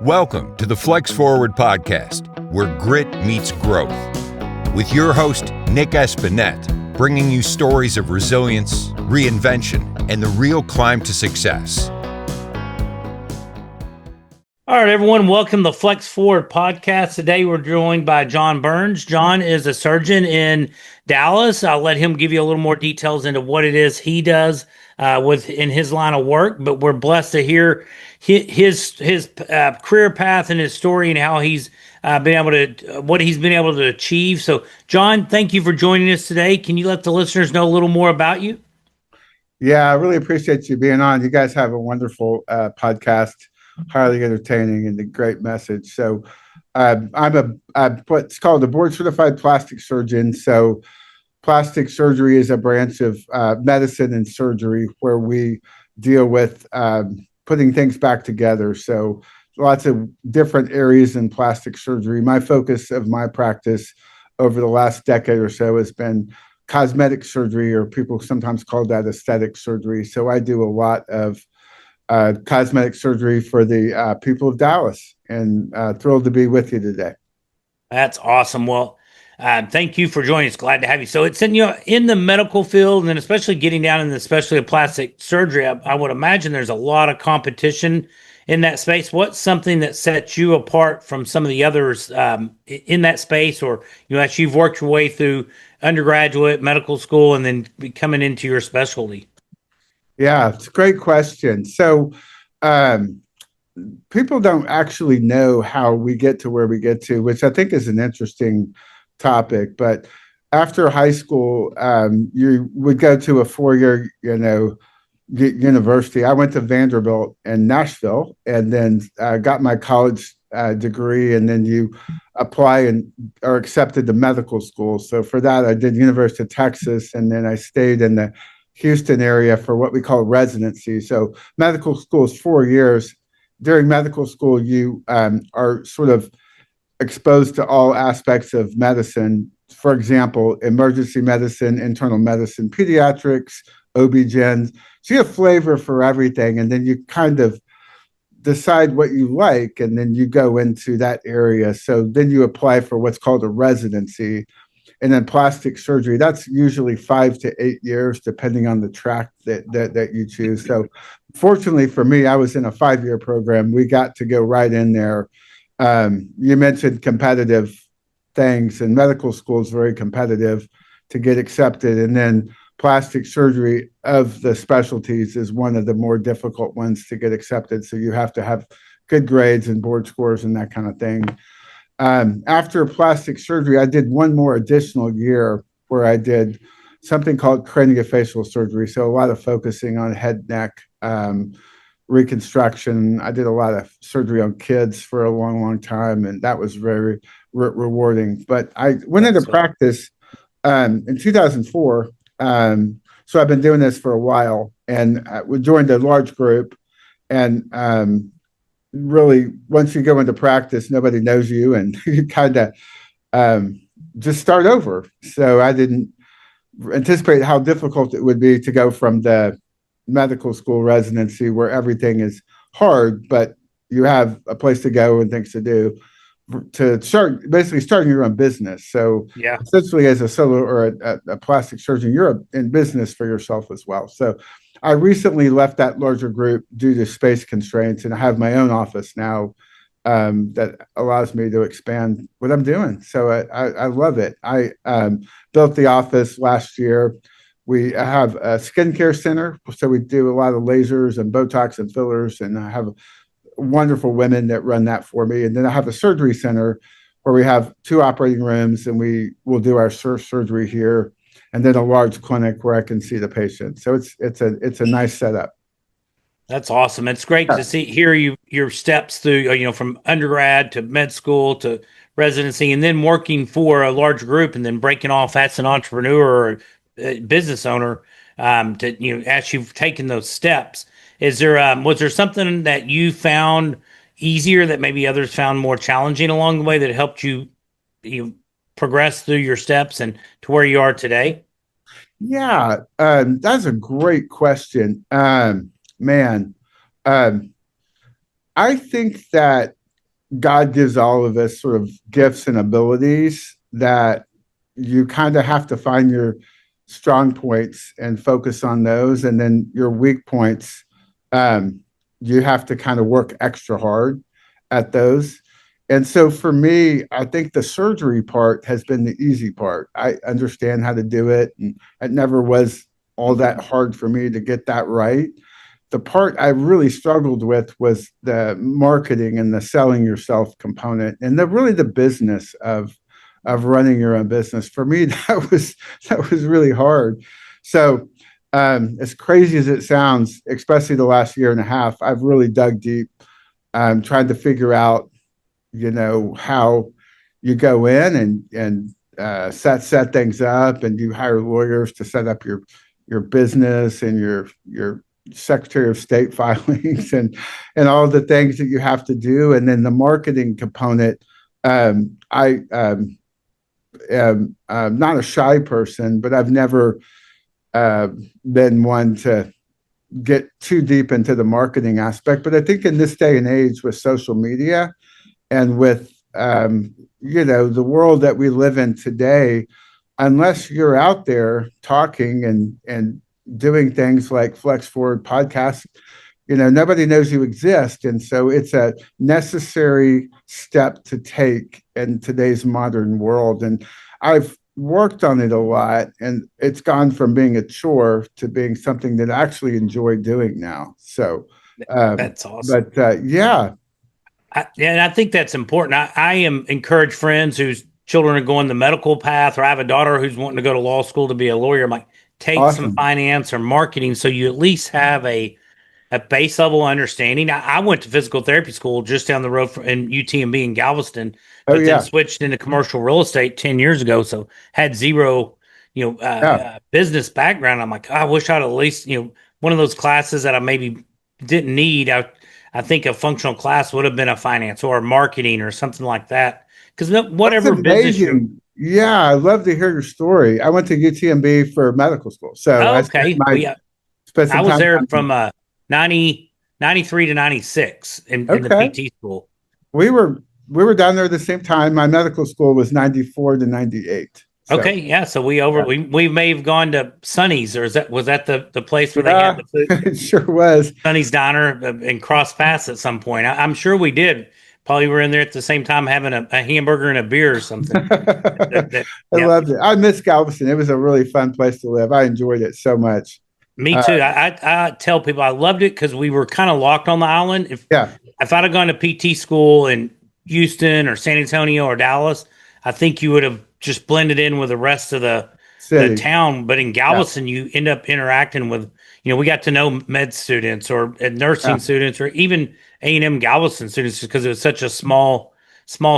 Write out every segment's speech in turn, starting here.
Welcome to the Flex Forward podcast, where grit meets growth. With your host, Nick Espanet, bringing you stories of resilience, reinvention, and the real climb to success. All right, everyone, welcome to the Flex Forward podcast. Today we're joined by John Burns. John is a surgeon in Dallas. I'll let him give you a little more details into what it is he does in his line of work, but we're blessed to hear his career path and his story and how he's what he's been able to achieve. So, John, thank you for joining us today. Can you let the listeners know a little more about you? Yeah, I really appreciate you being on. You guys have a wonderful podcast, highly entertaining and a great message. So I'm what's called a board certified plastic surgeon. So plastic surgery is a branch of medicine and surgery where we deal with putting things back together. So lots of different areas in plastic surgery. My focus of my practice over the last decade or so has been cosmetic surgery, or people sometimes call that aesthetic surgery. So I do a lot of cosmetic surgery for the people of Dallas, and thrilled to be with you today. That's awesome. Well, thank you for joining us. Glad to have you. So it's in the medical field, and then especially getting down in the specialty of plastic surgery, I would imagine there's a lot of competition in that space. What's something that sets you apart from some of the others in that space, or as you've worked your way through undergraduate medical school and then coming into your specialty? Yeah, it's a great question. So people don't actually know how we get to where we get to, which I think is an interesting topic. But after high school, you would go to a four-year, university. I went to Vanderbilt in Nashville, and then got my college degree, and then you apply and are accepted to medical school. So for that, I did University of Texas, and then I stayed in the Houston area for what we call residency. So medical school is 4 years. During medical school, you are sort of exposed to all aspects of medicine. For example, emergency medicine, internal medicine, pediatrics, OB-GYNs. So you have flavor for everything, and then you kind of decide what you like, and then you go into that area. So then you apply for what's called a residency. And then plastic surgery, that's usually 5 to 8 years, depending on the track that you choose. So fortunately for me, I was in a 5-year program. We got to go right in there. You mentioned competitive things, and medical school is very competitive to get accepted. And then plastic surgery of the specialties is one of the more difficult ones to get accepted. So you have to have good grades and board scores and that kind of thing. After plastic surgery, I did one more additional year where I did something called craniofacial surgery. So a lot of focusing on head, neck, reconstruction. I did a lot of surgery on kids for a long, long time, and that was very rewarding. But I went into practice in 2004. So I've been doing this for a while, and we joined a large group, and really, once you go into practice, nobody knows you, and you kind of just start over. So I didn't anticipate how difficult it would be to go from the medical school residency, where everything is hard, but you have a place to go and things to do, to basically starting your own business. So Yeah, essentially, as a solo or a plastic surgeon, you're in business for yourself as well. So I recently left that larger group due to space constraints, and I have my own office now that allows me to expand what I'm doing. So I love it. I built the office last year. We have a skincare center, so we do a lot of lasers and Botox and fillers, and I have wonderful women that run that for me. And then I have a surgery center where we have 2 operating rooms, and we will do our surgery here, and then a large clinic where I can see the patient. So it's a nice setup. that's awesome. It's great to hear your steps through, from undergrad to med school to residency, and then working for a large group, and then breaking off as an entrepreneur or a business owner. As you've taken those steps, was there something that you found easier that maybe others found more challenging along the way that helped you progress through your steps and to where you are today? Yeah, that's a great question. Man, I think that God gives all of us sort of gifts and abilities that you kind of have to find your strong points and focus on those. And then your weak points, um, you have to kind of work extra hard at those. And so for me, I think the surgery part has been the easy part. I understand how to do it, and it never was all that hard for me to get that right. The part I really struggled with was the marketing and the selling yourself component, and the business of running your own business. For me, that was really hard. So, as crazy as it sounds, especially the last year and a half, I've really dug deep, trying to figure out, how you go in and set things up, and you hire lawyers to set up your business and your Secretary of State filings and all the things that you have to do, and then the marketing component. I am not a shy person, but I've never been one to get too deep into the marketing aspect. But I think in this day and age with social media and with the world that we live in today, unless you're out there talking and doing things like Flex Forward podcasts, nobody knows you exist. And so it's a necessary step to take in today's modern world. And I've worked on it a lot, and it's gone from being a chore to being something that I actually enjoy doing now. So That's awesome. But yeah. And I think that's important. I am encourage friends whose children are going the medical path, or I have a daughter who's wanting to go to law school to be a lawyer. I'm like, take some Awesome. finance or marketing so you at least have a base level understanding. I went to physical therapy school just down the road in UTMB in Galveston, Oh but yeah. then switched into commercial real estate 10 years ago. So had zero, Yeah. business background. I'm like, I wish I'd at least, one of those classes that I maybe didn't need. I think a functional class would have been a finance or marketing or something like that. Because That's whatever business you're, amazing. Yeah, I'd love to hear your story. I went to UTMB for medical school, so oh, I okay. spent I some was time there down from 93 to 96 in the Okay. PT school. We were down there at the same time. My medical school was 94 to 98. So Okay, yeah. So yeah, we may have gone to Sonny's, or was that the place where they had yeah, the food? it sure was. Sonny's Diner and cross paths at some point. I'm sure we did. Probably were in there at the same time having a hamburger and a beer or something. I Yep. loved it. I miss Galveston. It was a really fun place to live. I enjoyed it so much. Me Uh, too. I tell people I loved it because we were kind of locked on the island. yeah, If I'd have gone to PT school in Houston or San Antonio or Dallas, I think you would have just blended in with the rest of the city. town. But in Yeah, Galveston, you end up interacting with, we got to know med students or yeah. nursing students or even A&M Galveston students because it was such a small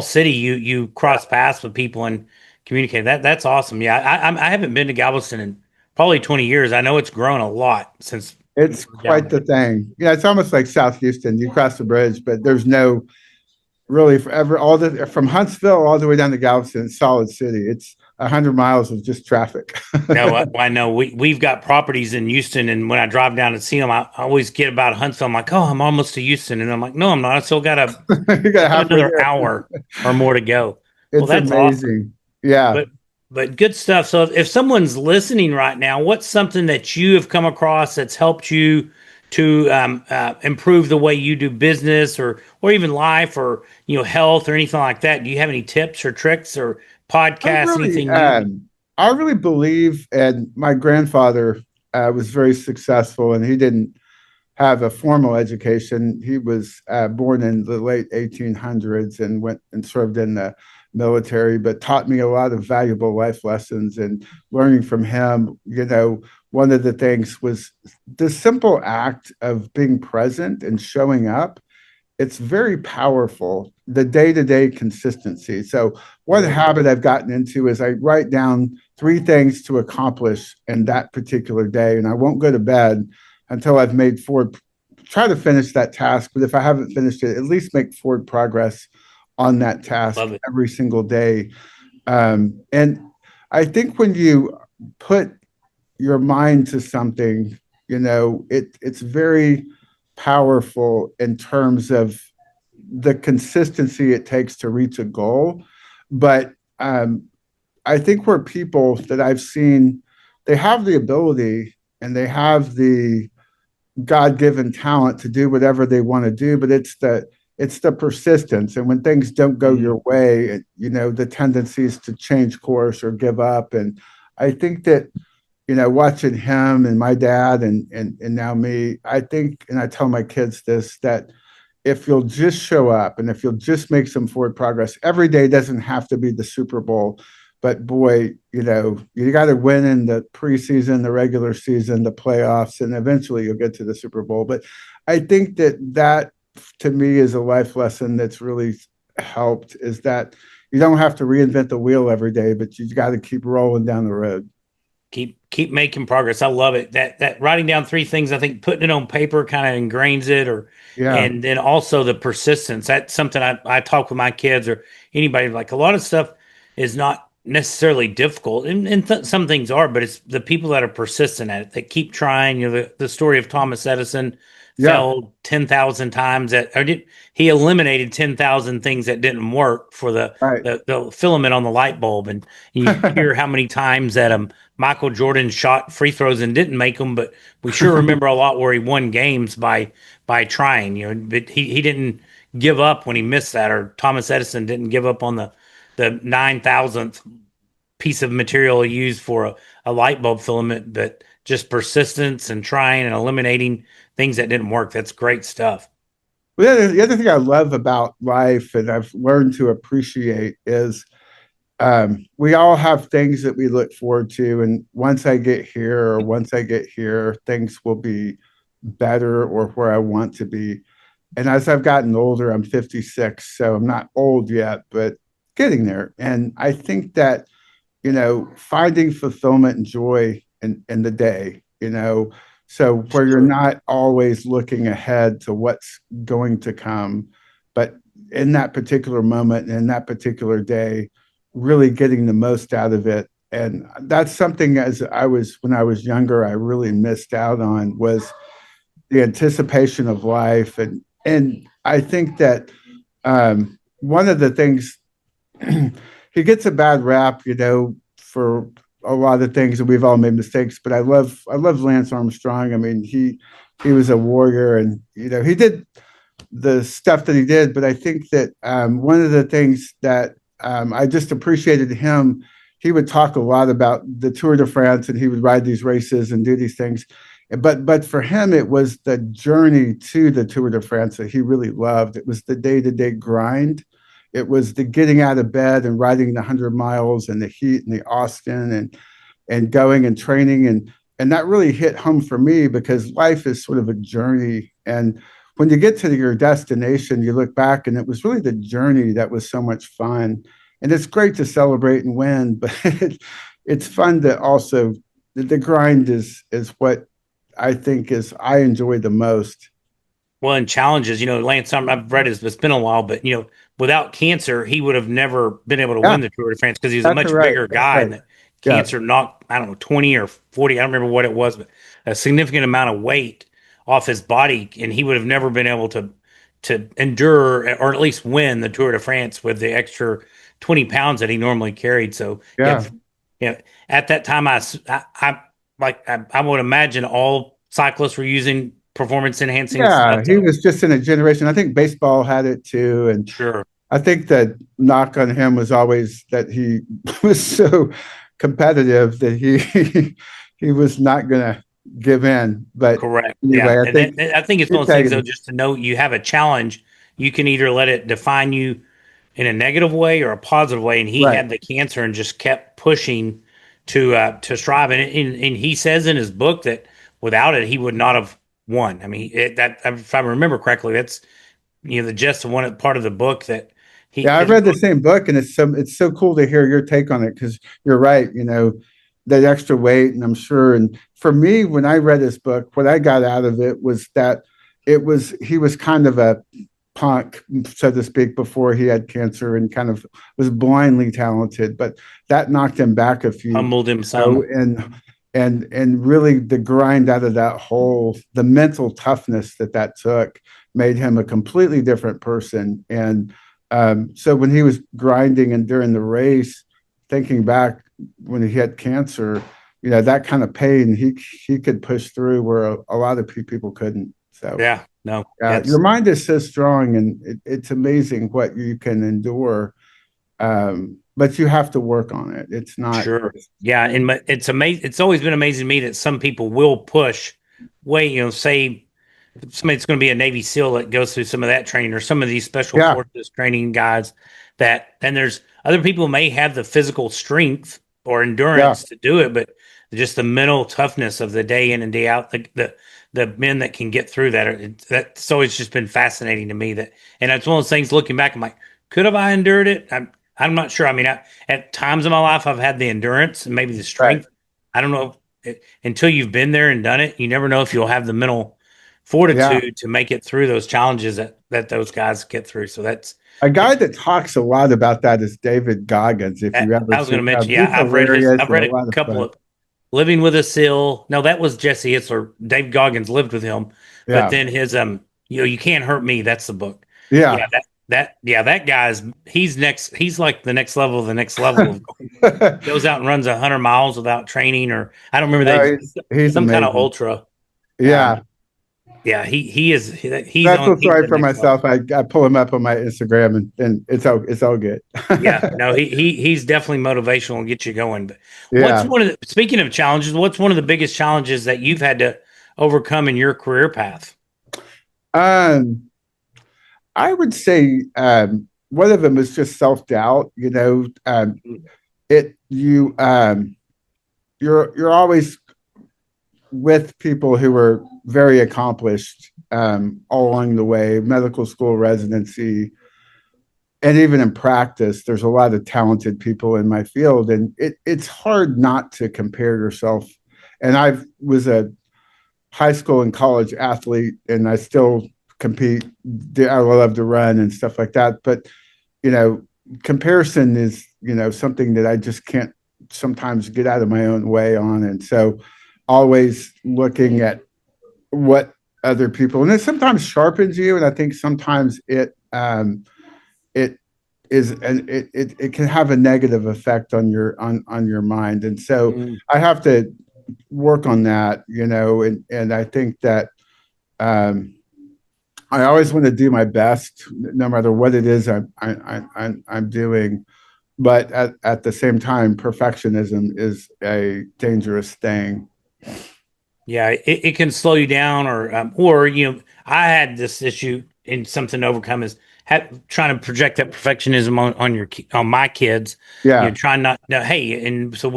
city. You cross paths with people and communicate. That's awesome. Yeah, I haven't been to Galveston in probably 20 years. I know it's grown a lot since It's down quite there. the thing. Yeah, it's almost like South Houston. You cross the bridge, but there's no really forever all the from Huntsville all the way down to Galveston, solid city. It's 100 miles of just traffic. No, I know we've got properties in Houston, and when I drive down to see them, I always get about Huntsville. I'm like, oh, I'm almost to Houston, and I'm like, no, I'm not. I still got You got halfway another there. hour or more to go. Well, It's that's awesome. amazing. Yeah. But good stuff. So if someone's listening right now, what's something that you have come across that's helped you to improve the way you do business or even life or health or anything like that? Do you have any tips or tricks or I podcasts? really, Anything you? I really believe, and my grandfather was very successful, and he didn't have a formal education. He was born in the late 1800s and went and served in the military, but taught me a lot of valuable life lessons. And learning from him, one of the things was the simple act of being present and showing up. It's very powerful, the day-to-day consistency. So one habit I've gotten into is I write down 3 things to accomplish in that particular day, and I won't go to bed until I've made forward, try to finish that task. But if I haven't finished it, at least make forward progress on that task Love it. every single day. And I think when you put your mind to something, it's very powerful in terms of the consistency it takes to reach a goal. But I think where people that I've seen, they have the ability and they have the God-given talent to do whatever they want to do, but it's the persistence. And when things don't go your way, the tendency is to change course or give up. And I think that, watching him and my dad and now me, I think, and I tell my kids this, that if you'll just show up and if you'll just make some forward progress, every day doesn't have to be the Super Bowl. But boy, you got to win in the preseason, the regular season, the playoffs, and eventually you'll get to the Super Bowl. But I think that to me is a life lesson that's really helped, is that you don't have to reinvent the wheel every day, but you got to keep rolling down the road. Keep making progress. I love it. That writing down 3 things, I think putting it on paper kind of ingrains it, and then also the persistence. That's something I talk with my kids or anybody, like a lot of stuff is not necessarily difficult, and some things are, but it's the people that are persistent at it, that keep trying. The story of Thomas Edison failed 10,000 times he eliminated 10,000 things that didn't work for the filament on the light bulb. And you hear how many times that Michael Jordan shot free throws and didn't make them, but we sure remember a lot where he won games by trying, but he didn't give up when he missed that, or Thomas Edison didn't give up on the 9,000th piece of material used for a light bulb filament, but just persistence and trying and eliminating things that didn't work. That's great stuff. Well, the other thing I love about life and I've learned to appreciate is we all have things that we look forward to. And once I get here, things will be better or where I want to be. And as I've gotten older, I'm 56, so I'm not old yet, but getting there. And I think that, finding fulfillment and joy in the day, so where you're not always looking ahead to what's going to come, but in that particular moment and in that particular day, really getting the most out of it. And that's something when I was younger, I really missed out on, was the anticipation of life. And I think that one of the things, he gets a bad rap, for a lot of things, and we've all made mistakes. But I love Lance Armstrong. I mean, he was a warrior, and he did the stuff that he did. But I think that one of the things that I just appreciated him, he would talk a lot about the Tour de France, and he would ride these races and do these things. But for him, it was the journey to the Tour de France that he really loved. It was the day-to-day grind. It was the getting out of bed and riding the 100 miles and the heat and the Austin and going and training. And that really hit home for me, because life is sort of a journey. And when you get to your destination, you look back and it was really the journey that was so much fun. And it's great to celebrate and win, but it's fun to also, the grind is what I think I enjoy the most. Well, and challenges, Lance, I've read it's been a while, but without cancer, he would have never been able to win the Tour de France, because he was a much bigger guy. And cancer knocked, 20 or 40, I don't remember what it was, but a significant amount of weight off his body, and he would have never been able to endure or at least win the Tour de France with the extra 20 pounds that he normally carried. So at that time, I would imagine all cyclists were using performance enhancing. Yeah, he was just in a generation. I think baseball had it too. And sure, I think that knock on him was always that he was so competitive that he was not going to give in. But correct. Anyway, I think it's one of those things, though, just to know you have a challenge, you can either let it define you in a negative way or a positive way. And he had the cancer and just kept pushing to strive. And he says in his book that without it, he would not have won. I mean, if I remember correctly, that's the gist of one part of the book that he. Yeah, I read the same book, and it's so cool to hear your take on it, because you're right. That extra weight, and I'm sure. And for me, when I read his book, what I got out of it was that he was kind of a punk, so to speak, before he had cancer, and kind of was blindly talented, but that knocked him back a few. Humbled him some. And really the grind out of that the mental toughness that took, made him a completely different person. And so when he was grinding and during the race, thinking back when he had cancer, that kind of pain, he could push through where a lot of people couldn't. So Yeah, no, your mind is so strong, and it's amazing what you can endure. But you have to work on it. It's not sure. Yeah, and it's amazing. It's always been amazing to me that some people will push way, say somebody that's going to be a Navy SEAL that goes through some of that training, or some of these special forces training guys, and there's other people who may have the physical strength or endurance to do it, but just the mental toughness of the day in and day out, the men that can get through that's always just been fascinating to me. And it's one of those things, looking back, I'm like, could have I endured it? I'm not sure. I mean, at times in my life, I've had the endurance and maybe the strength. Right. I don't know until you've been there and done it. You never know if you'll have the mental fortitude to make it through those challenges that those guys get through. So that's a guy that talks a lot about that is David Goggins. If you ever, I was going to mention, I've read a couple of Living with a SEAL. No, that was Jesse Itzler. Dave Goggins lived with him, but then his You Can't Hurt Me. That's the book. Yeah, that guy's he's next. He's like the next level of the next level. Of goes out and runs 100 miles without training, or I don't remember that. He's some kind of ultra. Yeah. Yeah, he is. He's that's what's right for myself. I pull him up on my Instagram, and it's all good. Yeah, no, he's definitely motivational and get you going. But speaking of challenges, what's one of the biggest challenges that you've had to overcome in your career path? I would say one of them is just self-doubt. You're always with people who are very accomplished all along the way, medical school, residency, and even in practice. There's a lot of talented people in my field, and it's hard not to compare yourself. And I was a high school and college athlete, and I still compete. I love to run and stuff like that. But, comparison is, something that I just can't sometimes get out of my own way on. And so always looking at what other people, and it sometimes sharpens you. And I think sometimes it can have a negative effect on your mind. And so I have to work on that, and I think that I always want to do my best, no matter what it is I'm doing. But at the same time, perfectionism is a dangerous thing. Yeah, it can slow you down, or I had this issue, and something to overcome is trying to project that perfectionism on my kids. Yeah, trying not. No, hey, and so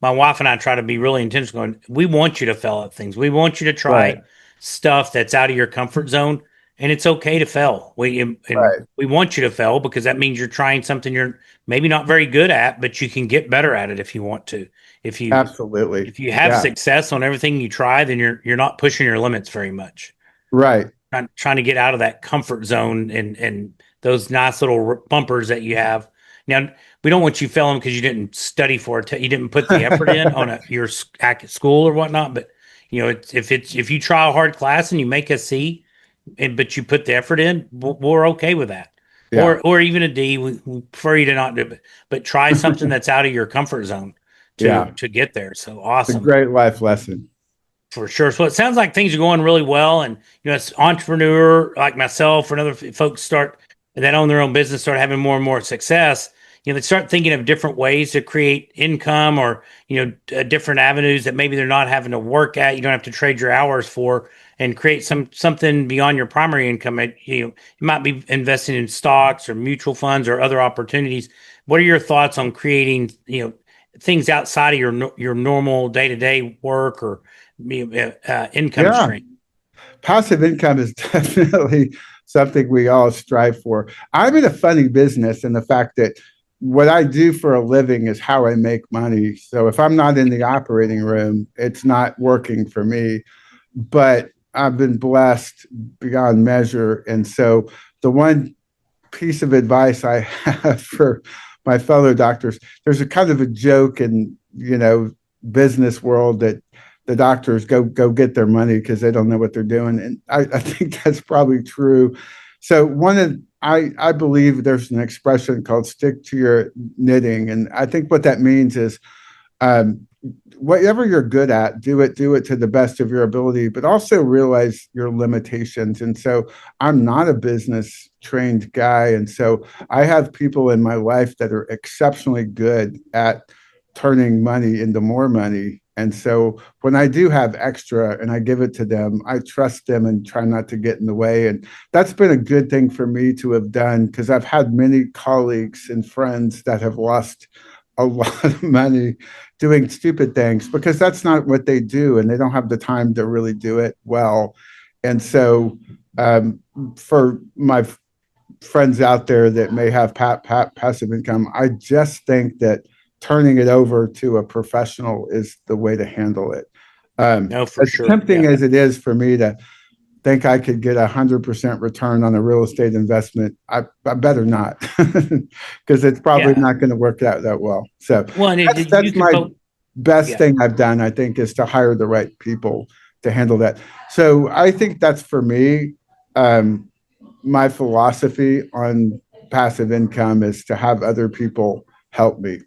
my wife and I try to be really intentional. Going, we want you to fail at things. We want you to try stuff that's out of your comfort zone, and it's okay to fail. We want you to fail, because that means you're trying something you're maybe not very good at, but you can get better at it if you want to. Absolutely. If you have success on everything you try, then you're not pushing your limits very much. Right. Trying to get out of that comfort zone and those nice little bumpers that you have. Now, we don't want you failing because you didn't study for it. You didn't put the effort in on your school or whatnot. But if you try a hard class and you make a C, but you put the effort in, we're okay with that. Yeah. Or even a D. We prefer you to not do it, but try something that's out of your comfort zone to get there. So awesome. It's a great life lesson. For sure. So it sounds like things are going really well. And, as entrepreneur like myself and other folks that own their own business, start having more and more success, they start thinking of different ways to create income, or, different avenues that maybe they're not having to work at. You don't have to trade your hours for, and create something beyond your primary income. You might be investing in stocks or mutual funds or other opportunities. What are your thoughts on creating, things outside of your normal day-to-day work or income stream? Passive income is definitely something we all strive for. I'm in a funny business in the fact that what I do for a living is how I make money. So if I'm not in the operating room, it's not working for me. But I've been blessed beyond measure. And so the one piece of advice I have for my fellow doctors, there's a kind of a joke in, business world that the doctors go get their money because they don't know what they're doing. And I think that's probably true. So I believe there's an expression called stick to your knitting. And I think what that means is um, whatever you're good at, do it to the best of your ability, but also realize your limitations. And so I'm not a business trained guy. And so I have people in my life that are exceptionally good at turning money into more money. And so when I do have extra and I give it to them, I trust them and try not to get in the way. And that's been a good thing for me to have done because I've had many colleagues and friends that have lost a lot of money doing stupid things because that's not what they do and they don't have the time to really do it well. And so for my friends out there that may have passive income, I just think that turning it over to a professional is the way to handle it. No, for as sure. tempting as it is for me to think I could get 100% return on a real estate investment, I better not because it's probably not going to work out that well. So well, and that's my best thing I've done, I think, is to hire the right people to handle that. So I think that's for me. My philosophy on passive income is to have other people help me.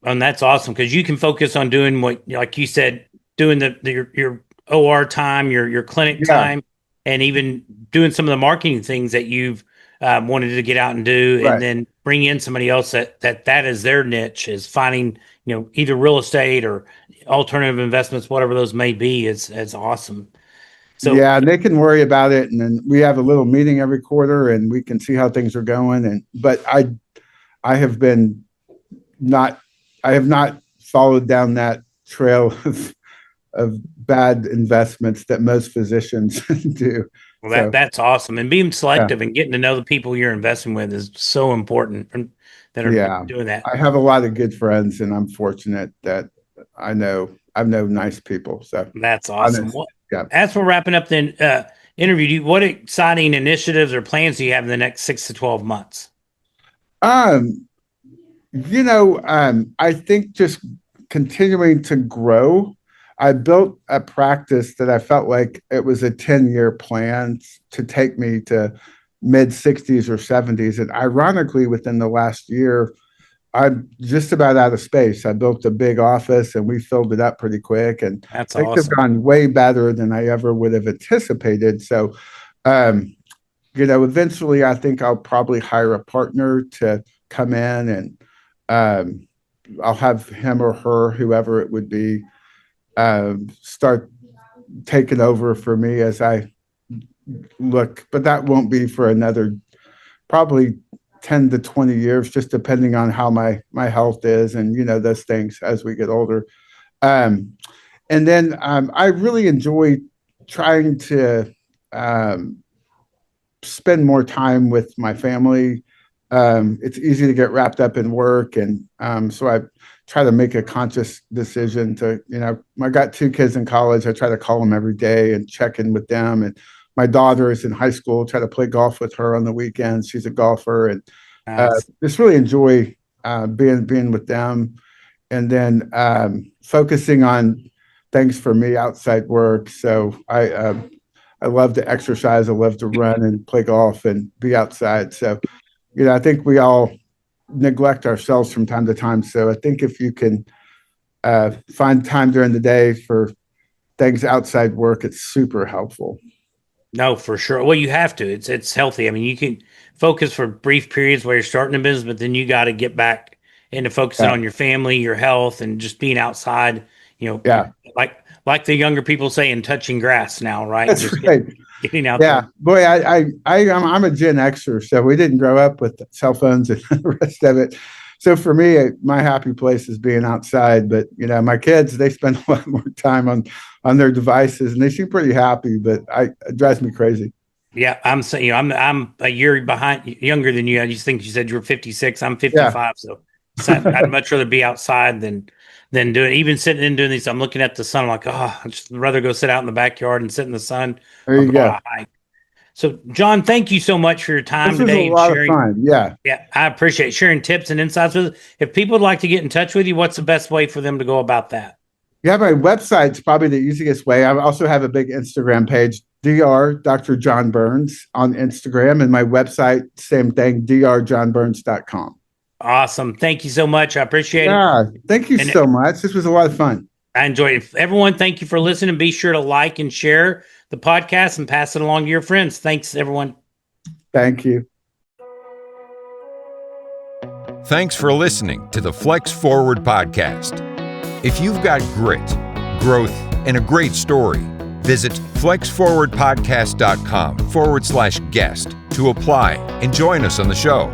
And that's awesome because you can focus on doing what, like you said, doing your OR time, your clinic time, and even doing some of the marketing things that you've wanted to get out and do, and then bring in somebody else that is their niche, is finding, either real estate or alternative investments, whatever those may be. Is awesome. So and they can worry about it, and then we have a little meeting every quarter, and we can see how things are going. But I have not followed down that trail of bad investments that most physicians do. Well, that's awesome. And being selective and getting to know the people you're investing with is so important that are doing that. I have a lot of good friends, and I'm fortunate that I know nice people. So that's awesome. As we're wrapping up the interview, what exciting initiatives or plans do you have in the next 6 to 12 months? I think just continuing to grow. I built a practice that I felt like it was a 10-year plan to take me to mid 60s or 70s. And ironically, within the last year, I'm just about out of space. I built a big office and we filled it up pretty quick. And that's things awesome. have gone way better than I ever would have anticipated. So, eventually I think I'll probably hire a partner to come in and I'll have him or her, whoever it would be, start taking over for me as I look, but that won't be for another probably 10 to 20 years, just depending on how my health is and, those things as we get older. And then I really enjoy trying to spend more time with my family. It's easy to get wrapped up in work. And so I try to make a conscious decision to, I got 2 kids in college. I try to call them every day and check in with them. And my daughter is in high school, try to play golf with her on the weekends. She's a golfer. And just really enjoy being with them. And then focusing on things for me outside work. So I love to exercise. I love to run and play golf and be outside. So, I think we all neglect ourselves from time to time. So I think if you can find time during the day for things outside work, it's super helpful. No, for sure. Well, you have to. It's healthy. I mean, you can focus for brief periods where you're starting a business, but then you got to get back into focusing on your family, your health, and just being outside. Like the younger people say, and touching grass now, right? That's just right. Getting out there. Boy, I'm a Gen Xer, so we didn't grow up with cell phones and the rest of it. So for me, my happy place is being outside. But my kids, they spend a lot more time on their devices, and they seem pretty happy. But it drives me crazy. Yeah, I'm saying I'm a year younger than you. I just think you said you were 56. I'm 55, so I'd much rather be outside than doing, even sitting and doing these. I'm looking at the sun. I'm like, I'd just rather go sit out in the backyard and sit in the sun. There you go. So, John, thank you so much for your time today. This was a lot of fun. Yeah, I appreciate sharing tips and insights with us. If people would like to get in touch with you, what's the best way for them to go about that? Yeah, my website's probably the easiest way. I also have a big Instagram page, Dr. John Burns on Instagram, and my website, same thing, drjohnburns.com. Awesome. Thank you so much. I appreciate it. Yeah, thank you And so much. This was a lot of fun. I enjoyed it. Everyone, thank you for listening. Be sure to like and share the podcast and pass it along to your friends. Thanks, everyone. Thank you. Thanks for listening to the Flex Forward podcast. If you've got grit, growth, and a great story, visit flexforwardpodcast.com/guest to apply and join us on the show.